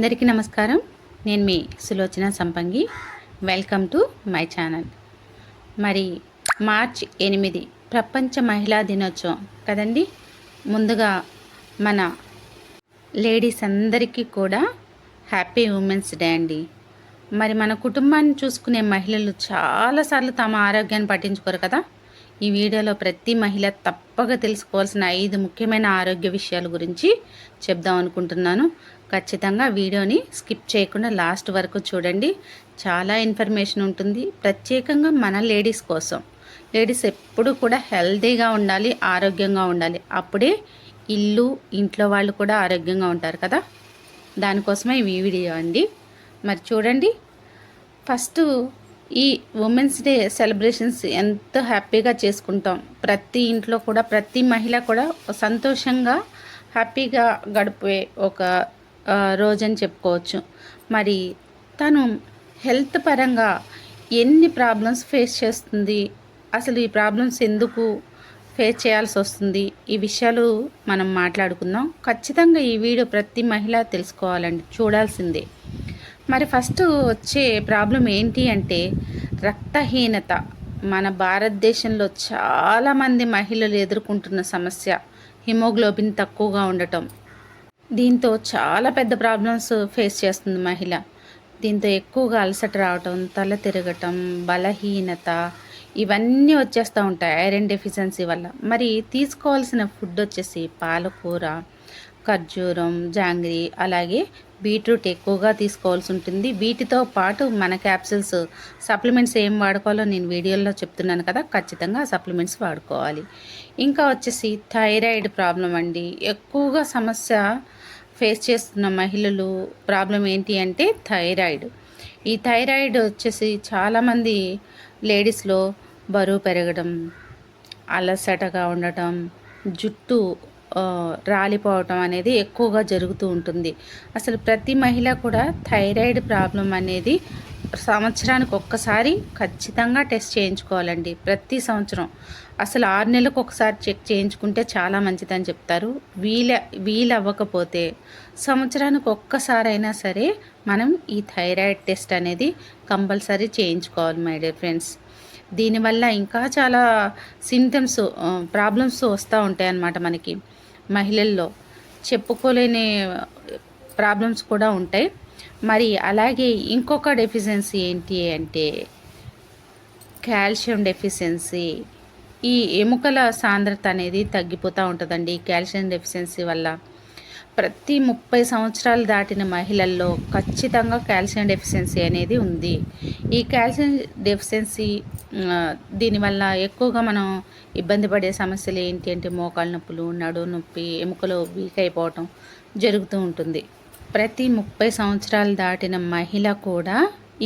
అందరికీ నమస్కారం. నేను మీ సులోచన సంపంగి. Welcome to my channel. మరి మార్చ్ 8 ప్రపంచ మహిళా దినోత్సవం కదండి. ముందుగా మన లేడీస్ అందరికీ కూడా హ్యాపీ ఉమెన్స్ డే అండి. మరి మన కుటుంబాన్ని చూసుకునే మహిళలు చాలాసార్లు తమ ఆరోగ్యాన్ని పట్టించుకోరు కదా. ఈ వీడియోలో ప్రతి మహిళ తప్పక తెలుసుకోవాల్సిన 5 ముఖ్యమైన ఆరోగ్య విషయాల గురించి చెప్దాం అనుకుంటున్నాను. ఖచ్చితంగా వీడియోని స్కిప్ చేయకుండా లాస్ట్ వరకు చూడండి. చాలా ఇన్ఫర్మేషన్ ఉంటుంది, ప్రత్యేకంగా మన లేడీస్ కోసం. లేడీస్ ఎప్పుడు కూడా హెల్తీగా ఉండాలి, ఆరోగ్యంగా ఉండాలి. అప్పుడే ఇల్లు, ఇంట్లో వాళ్ళు కూడా ఆరోగ్యంగా ఉంటారు కదా. దానికోసమే ఈ వీడియో అండి. మరి చూడండి, ఫస్ట్ ఈ ఉమెన్స్ డే సెలబ్రేషన్స్ ఎంత హ్యాపీగా చేసుకుంటాం. ప్రతి ఇంట్లో కూడా ప్రతి మహిళ కూడా సంతోషంగా హ్యాపీగా గడిపే ఒక రోజని చెప్పుకోవచ్చు. మరి తను హెల్త్ పరంగా ఎన్ని ప్రాబ్లమ్స్ ఫేస్ చేస్తుంది, అసలు ఈ ప్రాబ్లమ్స్ ఎందుకు ఫేస్ చేయాల్సి వస్తుంది, ఈ విషయాలు మనం మాట్లాడుకుందాం. ఖచ్చితంగా ఈ వీడియో ప్రతి మహిళ తెలుసుకోవాలండి, చూడాల్సిందే. మరి ఫస్ట్ వచ్చే ప్రాబ్లం ఏంటి అంటే రక్తహీనత. మన భారతదేశంలో చాలామంది మహిళలు ఎదుర్కొంటున్న సమస్య హిమోగ్లోబిన్ తక్కువగా ఉండటం. దీంతో చాలా పెద్ద ప్రాబ్లమ్స్ ఫేస్ చేస్తుంది మహిళ. దీంతో ఎక్కువగా అలసట రావటం, తల తిరగటం, బలహీనత ఇవన్నీ వచ్చేస్తూ ఉంటాయి ఐరన్ డెఫిషియన్సీ వల్ల. మరి తీసుకోవాల్సిన ఫుడ్ వచ్చేసి పాలకూర, ఖర్జూరం, జాంగ్రీ, అలాగే బీట్రూట్ ఎక్కువగా తీసుకోవాల్సి ఉంటుంది. వీటితో పాటు మన క్యాప్సిల్స్, సప్లిమెంట్స్ ఏం వాడుకోవాలో నేను వీడియోలో చెప్తున్నాను కదా. ఖచ్చితంగా సప్లిమెంట్స్ వాడుకోవాలి. ఇంకా వచ్చేసి థైరాయిడ్ ప్రాబ్లం అండి. ఎక్కువగా సమస్య ఫేస్ చేస్తున్న మహిళలు ప్రాబ్లం ఏంటి అంటే థైరాయిడ్. ఈ థైరాయిడ్ వచ్చేసి చాలామంది లేడీస్లో బరువు పెరగడం, అలసటగా ఉండటం, జుట్టు రాలిపోవటం అనేది ఎక్కువగా జరుగుతూ ఉంటుంది. అసలు ప్రతి మహిళ కూడా థైరాయిడ్ ప్రాబ్లం అనేది సంవత్సరానికి ఒక్కసారి ఖచ్చితంగా టెస్ట్ చేయించుకోవాలండి. ప్రతి సంవత్సరం అసలు 6 నెలలకు ఒకసారి చెక్ చేయించుకుంటే చాలా మంచిదని చెప్తారు. వీలవ్వకపోతే సంవత్సరానికి ఒక్కసారైనా సరే మనం ఈ థైరాయిడ్ టెస్ట్ అనేది కంపల్సరీ చేయించుకోవాలి మై డియర్ ఫ్రెండ్స్. దీనివల్ల ఇంకా చాలా సింటమ్స్, ప్రాబ్లమ్స్ వస్తూ ఉంటాయి అన్నమాట. మనకి మహిళల్లో చెప్పుకోలేని ప్రాబ్లమ్స్ కూడా ఉంటాయి. మరి అలాగే ఇంకొక డెఫిషియన్సీ ఏంటి అంటే కాల్షియం డెఫిషియన్సీ. ఈ ఎముకల సాంద్రత అనేది తగ్గిపోతూ ఉంటుందండి కాల్షియం డెఫిషియన్సీ వల్ల. ప్రతి 30 సంవత్సరాలు దాటిన మహిళల్లో ఖచ్చితంగా కాల్షియం డెఫిషియన్సీ అనేది ఉంది. ఈ కాల్షియం డెఫిషియన్సీ దీనివల్ల ఎక్కువగా మనం ఇబ్బంది పడే సమస్యలు ఏంటి అంటే మోకాళ్ళ నొప్పులు, నడుము నొప్పి, ఎముకలు వీక్ అయిపోవటం జరుగుతూ ఉంటుంది. ప్రతి 30 సంవత్సరాలు దాటిన మహిళ కూడా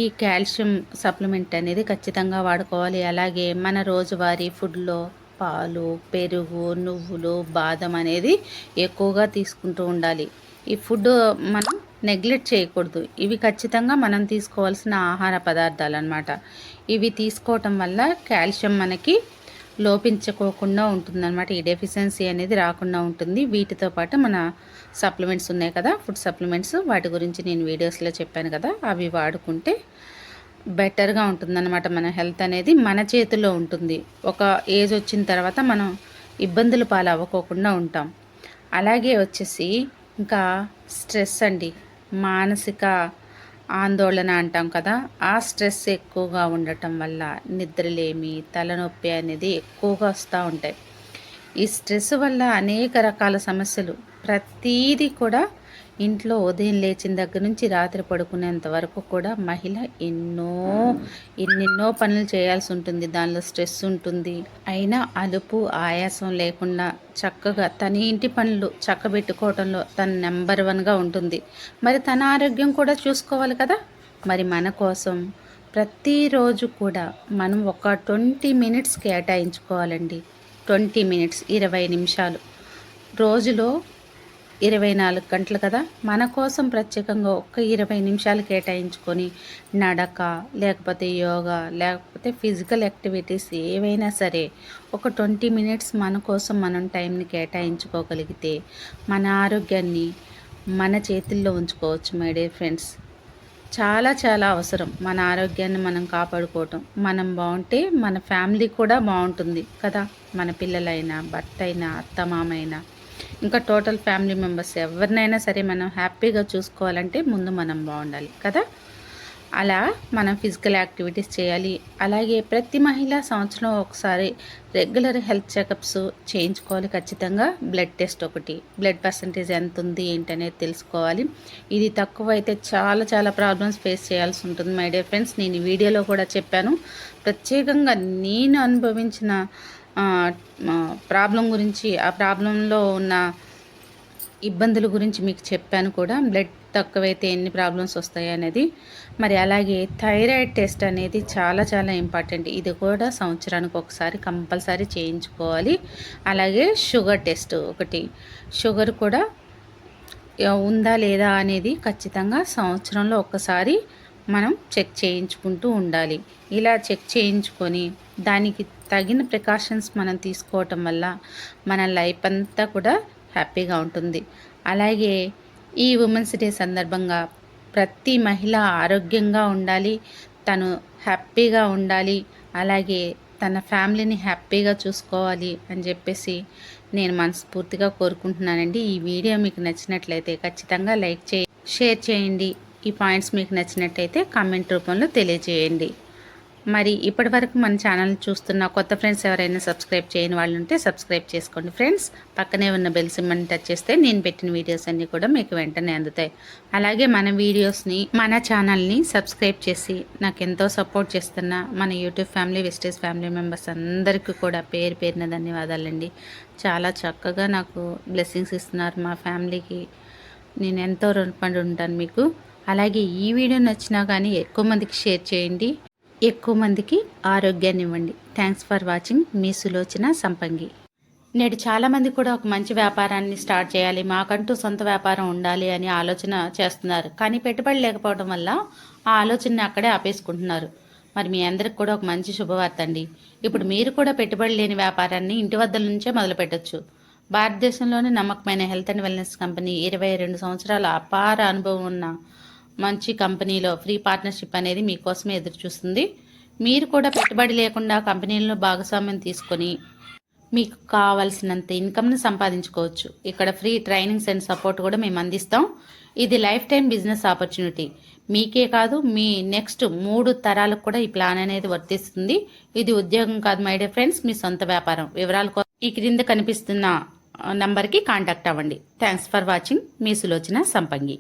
ఈ కాల్షియం సప్లిమెంట్ అనేది ఖచ్చితంగా వాడుకోవాలి. అలాగే మన రోజువారీ ఫుడ్లో పాలు, పెరుగు, నువ్వులు, బాదం అనేది ఎక్కువగా తీసుకుంటూ ఉండాలి. ఈ ఫుడ్ మనం నెగ్లెక్ట్ చేయకూడదు. ఇవి ఖచ్చితంగా మనం తీసుకోవాల్సిన ఆహార పదార్థాలు అన్నమాట. ఇవి తీసుకోవటం వల్ల కాల్షియం మనకి లోపించుకోకుండా ఉంటుందన్నమాట. ఈ డెఫిషియన్సీ అనేది రాకుండా ఉంటుంది. వీటితో పాటు మన సప్లిమెంట్స్ ఉన్నాయి కదా, ఫుడ్ సప్లిమెంట్స్, వాటి గురించి నేను వీడియోస్లో చెప్పాను కదా. అవి వాడుకుంటే బెటర్గా ఉంటుందన్నమాట. మన హెల్త్ అనేది మన చేతిలో ఉంటుంది. ఒక ఏజ్ వచ్చిన తర్వాత మనం ఇబ్బందులు పాలు అవ్వకోకుండా ఉంటాం. అలాగే వచ్చేసి ఇంకా స్ట్రెస్ అండి, మానసిక ఆందోళన అంటాం కదా. ఆ స్ట్రెస్ ఎక్కువగా ఉండటం వల్ల నిద్రలేమి, తలనొప్పి అనేది ఎక్కువగా వస్తూ ఉంటాయి. ఈ స్ట్రెస్ వల్ల అనేక రకాల సమస్యలు, ప్రతీది కూడా ఇంట్లో ఉదయం లేచిన దగ్గర నుంచి రాత్రి పడుకునేంత వరకు కూడా మహిళ ఎన్నెన్నో పనులు చేయాల్సి ఉంటుంది. దానిలో స్ట్రెస్ ఉంటుంది. అయినా అలుపు, ఆయాసం లేకుండా చక్కగా తన ఇంటి పనులు చక్కబెట్టుకోవడంలో తన నెంబర్ 1గా ఉంటుంది. మరి తన ఆరోగ్యం కూడా చూసుకోవాలి కదా. మరి మన కోసం ప్రతిరోజు కూడా మనం ఒక 20 మినిట్స్ కేటాయించుకోవాలండి. 20 మినిట్స్, 20 నిమిషాలు. రోజులో 24 గంటలు కదా, మన కోసం ప్రత్యేకంగా ఒక 20 నిమిషాలు కేటాయించుకొని నడక, లేకపోతే యోగా, లేకపోతే ఫిజికల్ యాక్టివిటీస్ ఏవైనా సరే ఒక 20 మినిట్స్ మన కోసం మనం టైంని కేటాయించుకోగలిగితే మన ఆరోగ్యాన్ని మన చేతుల్లో ఉంచుకోవచ్చు మై డియర్ ఫ్రెండ్స్. చాలా చాలా అవసరం మన ఆరోగ్యాన్ని మనం కాపాడుకోవటం. మనం బాగుంటే మన ఫ్యామిలీ కూడా బాగుంటుంది కదా. మన పిల్లలైనా, భర్త అయినా, అత్తమామ అయినా, ఇంకా టోటల్ ఫ్యామిలీ మెంబర్స్ ఎవరినైనా సరే మనం హ్యాపీగా చూసుకోవాలంటే ముందు మనం బాగుండాలి కదా. అలా మనం ఫిజికల్ యాక్టివిటీస్ చేయాలి. అలాగే ప్రతి మహిళ సంవత్సరం ఒకసారి రెగ్యులర్ హెల్త్ చెకప్స్ చేయించుకోవాలి ఖచ్చితంగా. బ్లడ్ టెస్ట్ ఒకటి, బ్లడ్ పర్సంటేజ్ ఎంత ఉంది ఏంటనేది తెలుసుకోవాలి. ఇది తక్కువ అయితే చాలా చాలా ప్రాబ్లమ్స్ ఫేస్ చేయాల్సి ఉంటుంది మై డియర్ ఫ్రెండ్స్. నేను ఈ వీడియోలో కూడా చెప్పాను. ప్రత్యేకంగా నేను అనుభవించిన ప్రాబ్లం గురించి, ఆ ప్రాబ్లంలో ఉన్న ఇబ్బందుల గురించి మీకు చెప్పాను కూడా. బ్లడ్ తక్కువైతే ఎన్ని ప్రాబ్లమ్స్ వస్తాయి అనేది. మరి అలాగే థైరాయిడ్ టెస్ట్ అనేది చాలా చాలా ఇంపార్టెంట్. ఇది కూడా సంవత్సరానికి ఒకసారి కంపల్సరీ చేయించుకోవాలి. అలాగే షుగర్ టెస్ట్ ఒకటి, షుగర్ కూడా ఉందా లేదా అనేది ఖచ్చితంగా సంవత్సరంలో ఒక్కసారి మనం చెక్ చేయించుకుంటూ ఉండాలి. ఇలా చెక్ చేయించుకొని దానికి తగిన ప్రికాషన్స్ మనం తీసుకోవటం వల్ల మన లైఫ్ అంతా కూడా హ్యాపీగా ఉంటుంది. అలాగే ఈ ఉమెన్స్ డే సందర్భంగా ప్రతి మహిళ ఆరోగ్యంగా ఉండాలి, తను హ్యాపీగా ఉండాలి, అలాగే తన ఫ్యామిలీని హ్యాపీగా చూసుకోవాలి అని చెప్పేసి నేను మనస్ఫూర్తిగా కోరుకుంటున్నానండి. ఈ వీడియో మీకు నచ్చినట్లయితే ఖచ్చితంగా లైక్ చేయండి, షేర్ చేయండి. ఈ పాయింట్స్ మీకు నచ్చినట్టయితే కామెంట్ రూపంలో తెలియజేయండి. మరి ఇప్పటి వరకు మన ఛానల్ని చూస్తున్న కొత్త ఫ్రెండ్స్ ఎవరైనా సబ్స్క్రైబ్ చేయని వాళ్ళు ఉంటే సబ్స్క్రైబ్ చేసుకోండి ఫ్రెండ్స్. పక్కనే ఉన్న బెల్ సింబల్ని టచ్ చేస్తే నేను పెట్టిన వీడియోస్ అన్నీ కూడా మీకు వెంటనే అందుతాయి. అలాగే మన వీడియోస్ని, మన ఛానల్ని సబ్స్క్రైబ్ చేసి నాకు ఎంతో సపోర్ట్ చేస్తున్న మన YouTube family, Vestige family members అందరికీ కూడా పేరు పేరున ధన్యవాదాలండి. చాలా చక్కగా నాకు బ్లెస్సింగ్స్ ఇస్తున్నారు మా ఫ్యామిలీకి. నేను ఎంతో రుణపడి ఉంటాను మీకు. అలాగే ఈ వీడియో నచ్చినా కానీ ఎక్కువ మందికి షేర్ చేయండి, ఎక్కువ మందికి ఆరోగ్యాన్ని ఇవ్వండి. Thanks for watching. మీ సులోచన సంపంగి. నేడు చాలామంది కూడా ఒక మంచి వ్యాపారాన్ని స్టార్ట్ చేయాలి, మాకంటూ సొంత వ్యాపారం ఉండాలి అని ఆలోచన చేస్తున్నారు. కానీ పెట్టుబడి లేకపోవడం వల్ల ఆ ఆలోచనని అక్కడే ఆపేసుకుంటున్నారు. మరి మీ అందరికి కూడా ఒక మంచి శుభవార్త అండి. ఇప్పుడు మీరు కూడా పెట్టుబడి లేని వ్యాపారాన్ని ఇంటి వద్ద నుంచే మొదలు పెట్టచ్చు. భారతదేశంలోని నమ్మకమైన హెల్త్ అండ్ వెల్నెస్ కంపెనీ 22 సంవత్సరాల అపార అనుభవం ఉన్న మంచి కంపెనీలో ఫ్రీ పార్ట్నర్షిప్ అనేది మీకోసమే ఎదురు చూస్తుంది. మీరు కూడా పెట్టుబడి లేకుండా కంపెనీల్లో భాగస్వామ్యం తీసుకొని మీకు కావాల్సినంత ఇన్కమ్ని సంపాదించుకోవచ్చు. ఇక్కడ ఫ్రీ ట్రైనింగ్స్ అండ్ సపోర్ట్ కూడా మేము అందిస్తాం. ఇది లైఫ్ టైం బిజినెస్ ఆపర్చునిటీ. మీకే కాదు, మీ నెక్స్ట్ 3 తరాలకు కూడా ఈ ప్లాన్ అనేది వర్తిస్తుంది. ఇది ఉద్యోగం కాదు మై డియర్ ఫ్రెండ్స్, మీ సొంత వ్యాపారం. వివరాల కోసం ఈ క్రింద కనిపిస్తున్న నంబర్కి కాంటాక్ట్ అవ్వండి. Thanks for watching. మీ సులోచన సంపంగి.